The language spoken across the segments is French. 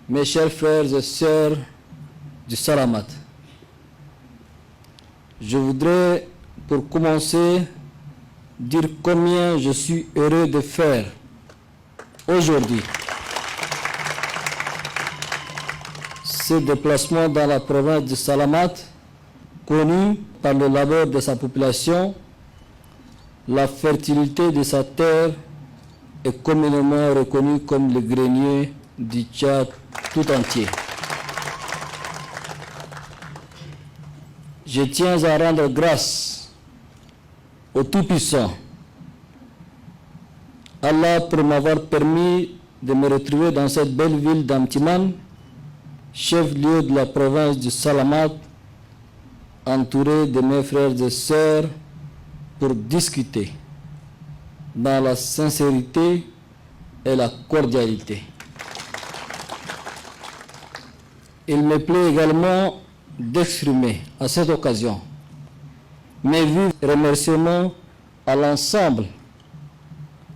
Mes chers frères et sœurs du Salamat, je voudrais pour commencer dire combien je suis heureux de faire aujourd'hui ce déplacement dans la province du Salamat, connu par le labeur de sa population, la fertilité de sa terre est communément reconnue comme le grenier du Tchad tout entier. Je tiens à rendre grâce au Tout-Puissant, Allah, pour m'avoir permis de me retrouver dans cette belle ville d'Amtiman, chef-lieu de la province du Salamat, entouré de mes frères et sœurs pour discuter dans la sincérité et la cordialité. Il me plaît également d'exprimer à cette occasion mes vifs remerciements à l'ensemble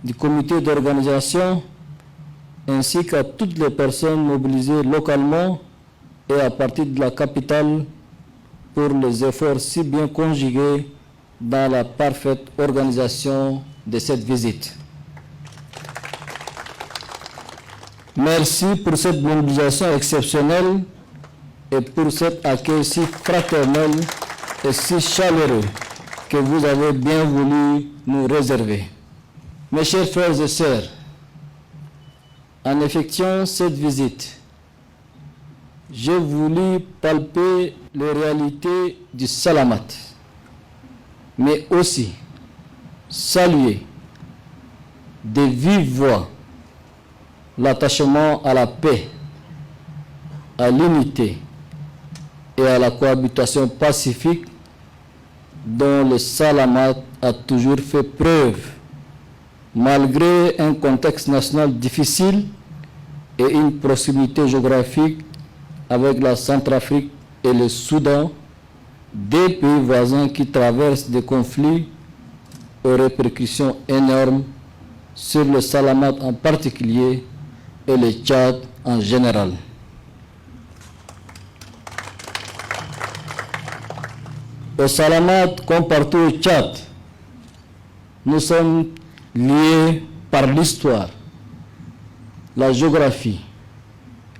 du comité d'organisation ainsi qu'à toutes les personnes mobilisées localement et à partir de la capitale pour les efforts si bien conjugués dans la parfaite organisation de cette visite. Merci pour cette mobilisation exceptionnelle et pour cet accueil si fraternel et si chaleureux que vous avez bien voulu nous réserver. Mes chers frères et sœurs, en effectuant cette visite, j'ai voulu palper les réalités du Salamat, mais aussi saluer de vive voix l'attachement à la paix, à l'unité et à la cohabitation pacifique dont le Salamat a toujours fait preuve, malgré un contexte national difficile et une proximité géographique avec la Centrafrique et le Soudan, deux pays voisins qui traversent des conflits aux répercussions énormes sur le Salamat en particulier et le Tchad en général. Au Salamat, comme partout au Tchad, nous sommes liés par l'histoire, la géographie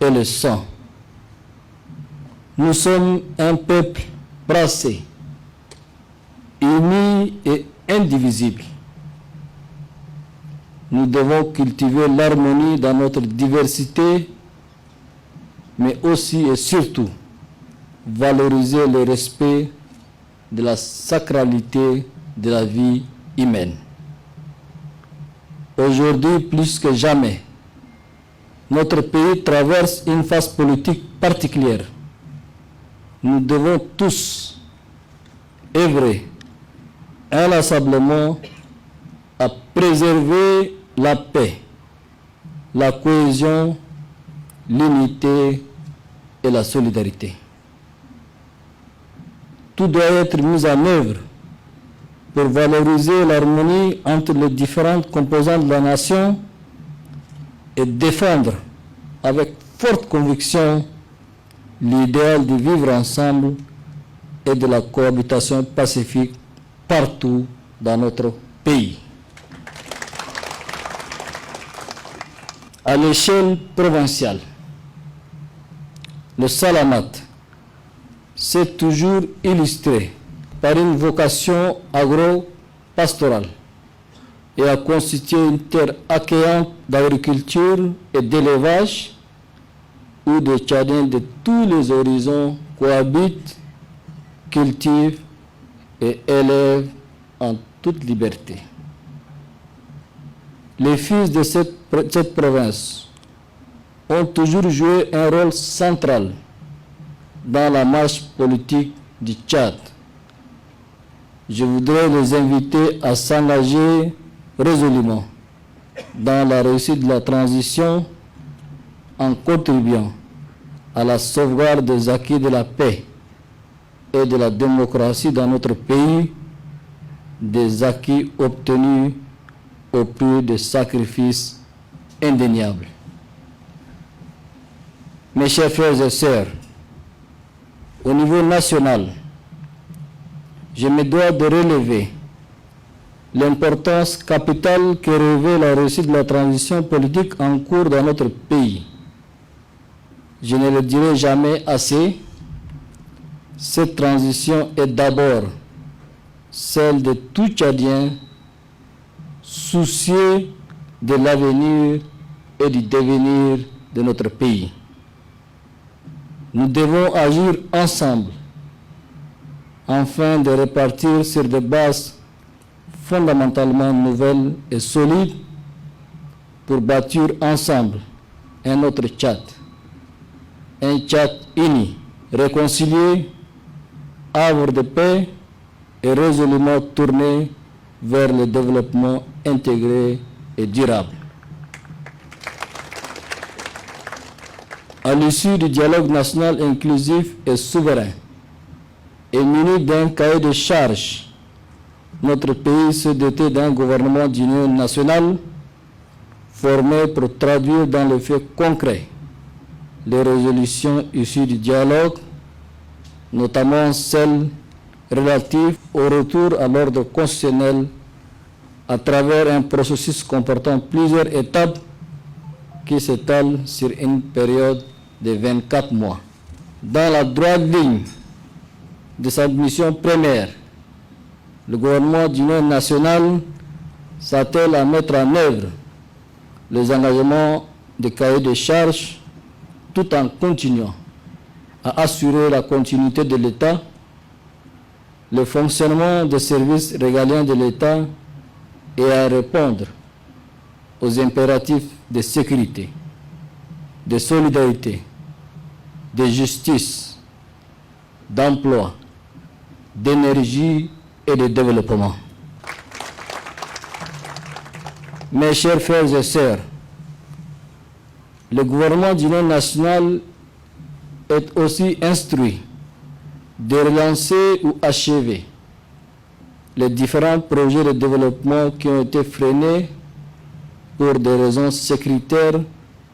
et le sang. Nous sommes un peuple brassé, uni et indivisible. Nous devons cultiver l'harmonie dans notre diversité, mais aussi et surtout valoriser le respect de la sacralité de la vie humaine. Aujourd'hui, plus que jamais, notre pays traverse une phase politique particulière. Nous devons tous œuvrer inlassablement à préserver la paix, la cohésion, l'unité et la solidarité. Tout doit être mis en œuvre pour valoriser l'harmonie entre les différentes composantes de la nation et défendre avec forte conviction l'idéal de vivre ensemble et de la cohabitation pacifique partout dans notre pays. À l'échelle provinciale, le Salamat s'est toujours illustré par une vocation agro-pastorale et a constitué une terre accueillante d'agriculture et d'élevage où des Tchadiens de tous les horizons cohabitent, cultivent et élèvent en toute liberté. Les fils de cette province ont toujours joué un rôle central dans la marche politique du Tchad. Je voudrais les inviter à s'engager résolument dans la réussite de la transition en contribuant à la sauvegarde des acquis de la paix et de la démocratie dans notre pays, des acquis obtenus au prix de sacrifices indéniables. Mes chers frères et sœurs, au niveau national, je me dois de relever l'importance capitale que revêt la réussite de la transition politique en cours dans notre pays. Je ne le dirai jamais assez, cette transition est d'abord celle de tout Tchadien soucieux de l'avenir et du devenir de notre pays. Nous devons agir ensemble afin de repartir sur des bases fondamentalement nouvelles et solides pour bâtir ensemble un autre Tchad, un Tchad uni, réconcilié, havre de paix et résolument tourné vers le développement intégré et durable. À l'issue du dialogue national inclusif et souverain, et muni d'un cahier de charges, notre pays se dotait d'un gouvernement d'union nationale formé pour traduire dans le fait concret les résolutions issues du dialogue, notamment celles relatives au retour à l'ordre constitutionnel à travers un processus comportant plusieurs étapes qui s'étale sur une période de 24 mois. Dans la droite ligne de sa mission première, le gouvernement d'union nationale s'attelle à mettre en œuvre les engagements des cahiers de charges tout en continuant à assurer la continuité de l'État, le fonctionnement des services régaliens de l'État et à répondre aux impératifs de sécurité, de solidarité, de justice, d'emploi, d'énergie et de développement. Mes chers frères et sœurs, le gouvernement d'union nationale est aussi instruit de relancer ou achever les différents projets de développement qui ont été freinés pour des raisons sécuritaires,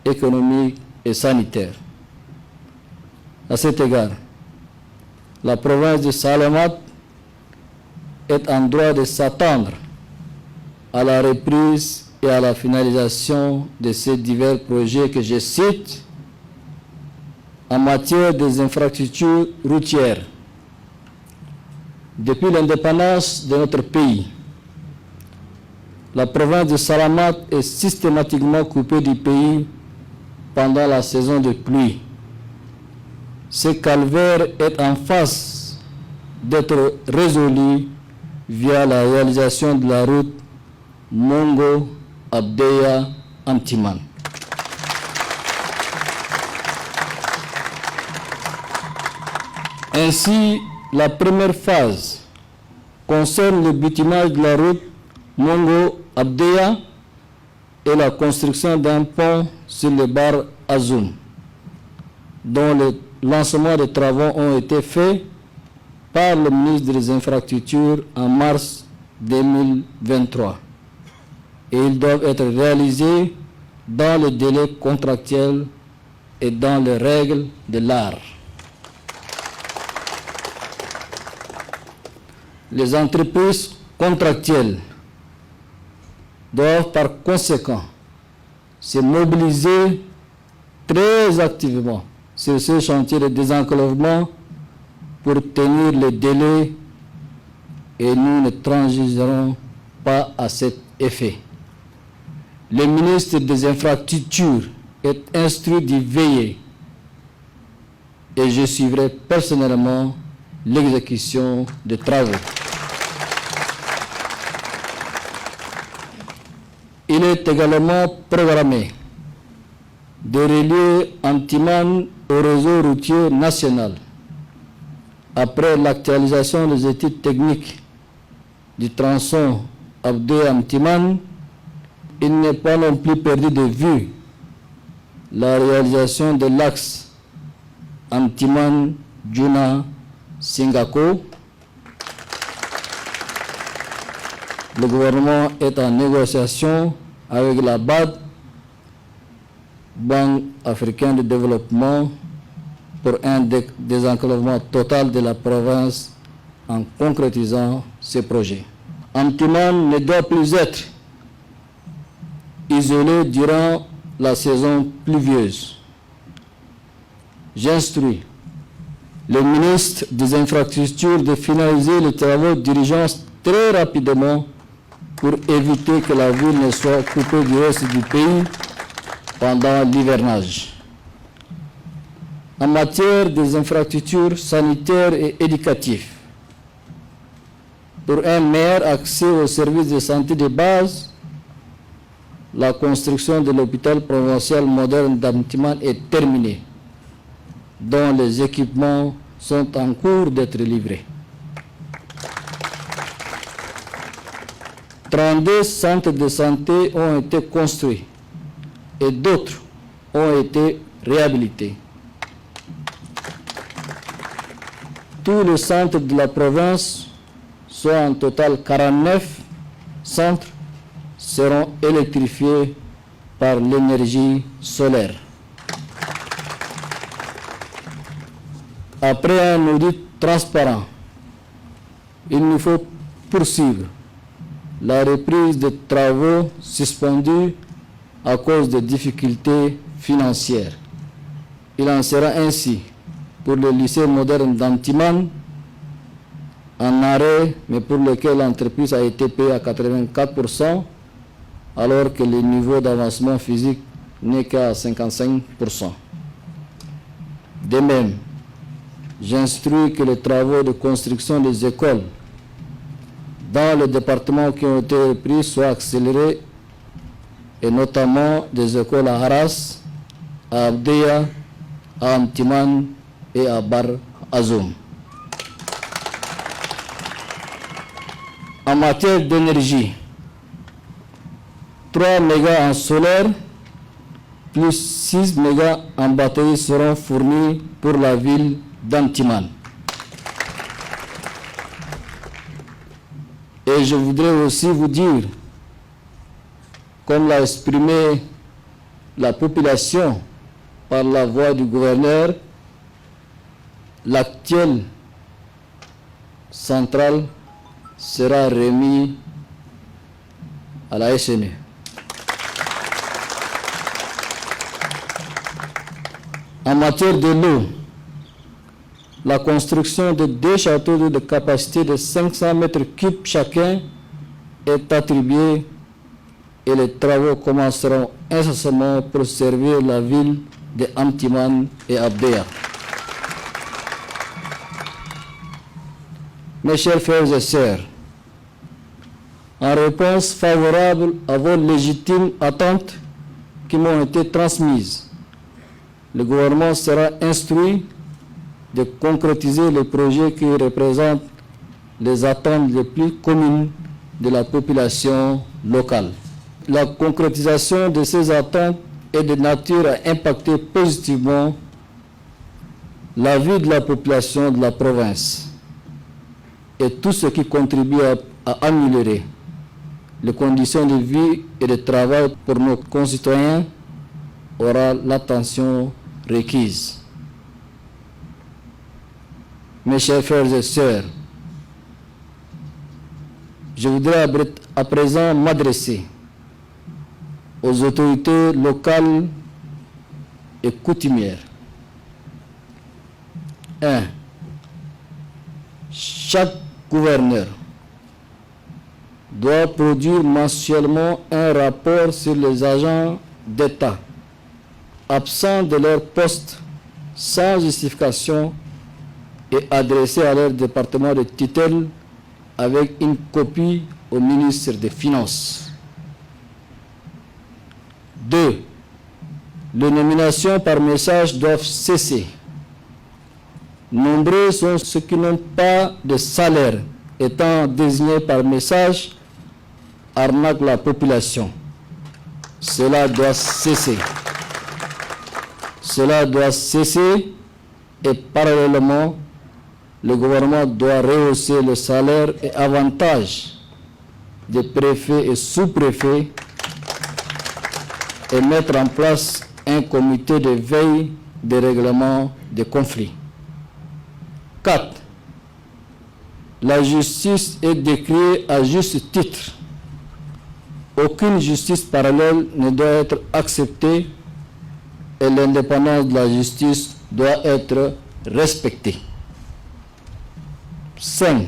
économiques et sanitaires. À cet égard, la province de Salamat est en droit de s'attendre à la reprise et à la finalisation de ces divers projets que je cite en matière des infrastructures routières. Depuis l'indépendance de notre pays, la province de Salamat est systématiquement coupée du pays pendant la saison de pluie. Ce calvaire est en phase d'être résolu via la réalisation de la route Mongo-Abdeya-Antiman. Ainsi, la première phase concerne le bitumage de la route Mongo-Abdeya et la construction d'un pont sur le bar Azoum, dont le lancement des travaux ont été faits par le ministre des Infrastructures en mars 2023. Et ils doivent être réalisés dans les délais contractuels et dans les règles de l'art. Les entreprises contractuelles doivent par conséquent se mobiliser très activement sur ce chantier de désenclavement pour tenir les délais et nous ne transigerons pas à cet effet. Le ministre des Infrastructures est instruit d'y veiller et je suivrai personnellement l'exécution des travaux. Il est également programmé de relier Antiman au réseau routier national. Après l'actualisation des études techniques du tronçon Abdeya-Antiman, il n'est pas non plus perdu de vue la réalisation de l'axe Antiman-Djouna-Singako. Le gouvernement est en négociation avec la BAD Banque africaine de développement pour un désenclavement total de la province en concrétisant ces projets. Amtiman ne doit plus être isolé durant la saison pluvieuse. J'instruis le ministre des Infrastructures de finaliser les travaux d'urgence très rapidement pour éviter que la ville ne soit coupée du reste du pays pendant l'hivernage. En matière des infrastructures sanitaires et éducatives, pour un meilleur accès aux services de santé de base, la construction de l'hôpital provincial moderne d'Amtiman est terminée, dont les équipements sont en cours d'être livrés. 32 centres de santé ont été construits et d'autres ont été réhabilités. Tous les centres de la province, soit en total 49 centres, seront électrifiés par l'énergie solaire. Après un audit transparent, il nous faut poursuivre la reprise des travaux suspendus à cause des difficultés financières. Il en sera ainsi pour le lycée moderne d'Amtiman, en arrêt, mais pour lequel l'entreprise a été payée à 84%, alors que le niveau d'avancement physique n'est qu'à 55%. De même, j'instruis que les travaux de construction des écoles dans les départements qui ont été repris soient accélérés, et notamment des écoles à Haras, à Abdeya, à Amtiman et à Bar Azoum. En matière d'énergie, 3 mégas en solaire plus 6 mégas en batterie seront fournis pour la ville d'Amtiman. Et je voudrais aussi vous dire, comme l'a exprimé la population par la voix du gouverneur, l'actuelle centrale sera remise à la SNE. En matière de l'eau, la construction de 2 châteaux d'eau de capacité de 500 mètres cubes chacun est attribuée et les travaux commenceront incessamment pour servir la ville de Amtiman et Abdeya. Mes chers frères et sœurs, en réponse favorable à vos légitimes attentes qui m'ont été transmises, le gouvernement sera instruit de concrétiser les projets qui représentent les attentes les plus communes de la population locale. La concrétisation de ces attentes est de nature à impacter positivement la vie de la population de la province et tout ce qui contribue à améliorer les conditions de vie et de travail pour nos concitoyens aura l'attention requise. Mes chers frères et sœurs, je voudrais à présent m'adresser aux autorités locales et coutumières. 1. Chaque gouverneur doit produire mensuellement un rapport sur les agents d'État absents de leur poste sans justification et adressé à leur département de tutelle avec une copie au ministre des Finances. 2. Les nominations par message doivent cesser. Nombreux sont ceux qui n'ont pas de salaire étant désignés par message arnaquent la population. Cela doit cesser. Cela doit cesser et parallèlement, le gouvernement doit rehausser le salaire et avantages des préfets et sous-préfets et mettre en place un comité de veille des règlements des conflits. 4. La justice est décriée à juste titre. Aucune justice parallèle ne doit être acceptée et l'indépendance de la justice doit être respectée. 5.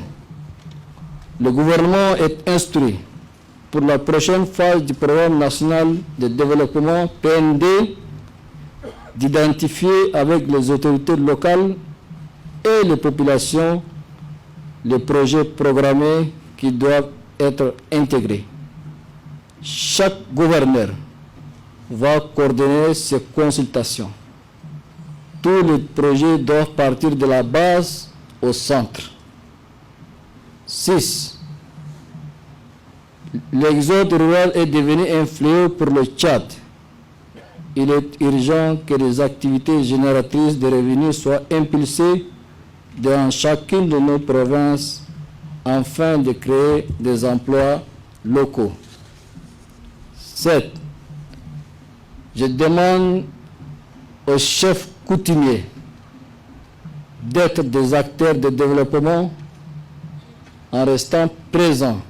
Le gouvernement est instruit pour la prochaine phase du programme national de développement PND d'identifier avec les autorités locales et les populations les projets programmés qui doivent être intégrés. Chaque gouverneur va coordonner ces consultations. Tous les projets doivent partir de la base au centre. 6. L'exode rural est devenu un fléau pour le Tchad. Il est urgent que les activités génératrices de revenus soient impulsées dans chacune de nos provinces afin de créer des emplois locaux. 7. Je demande aux chefs coutumiers d'être des acteurs de développement en restant présents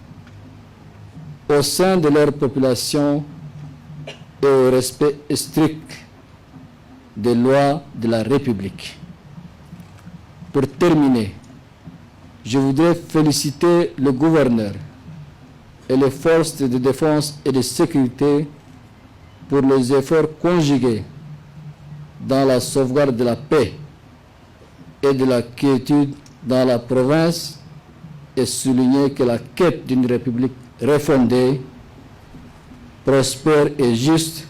au sein de leur population et au respect strict des lois de la République. Pour terminer, je voudrais féliciter le gouverneur et les forces de défense et de sécurité pour les efforts conjugués dans la sauvegarde de la paix et de la quiétude dans la province et souligner que la quête d'une république refondée, prospère et juste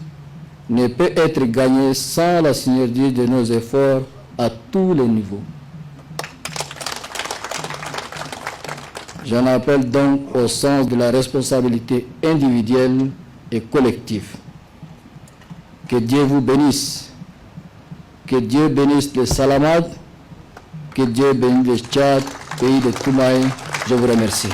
ne peut être gagnée sans la synergie de nos efforts à tous les niveaux. J'en appelle donc au sens de la responsabilité individuelle et collective. Que Dieu vous bénisse. Que Dieu bénisse le Salamat. Que Dieu bénisse le Tchad, pays de Toumaï. Je vous remercie.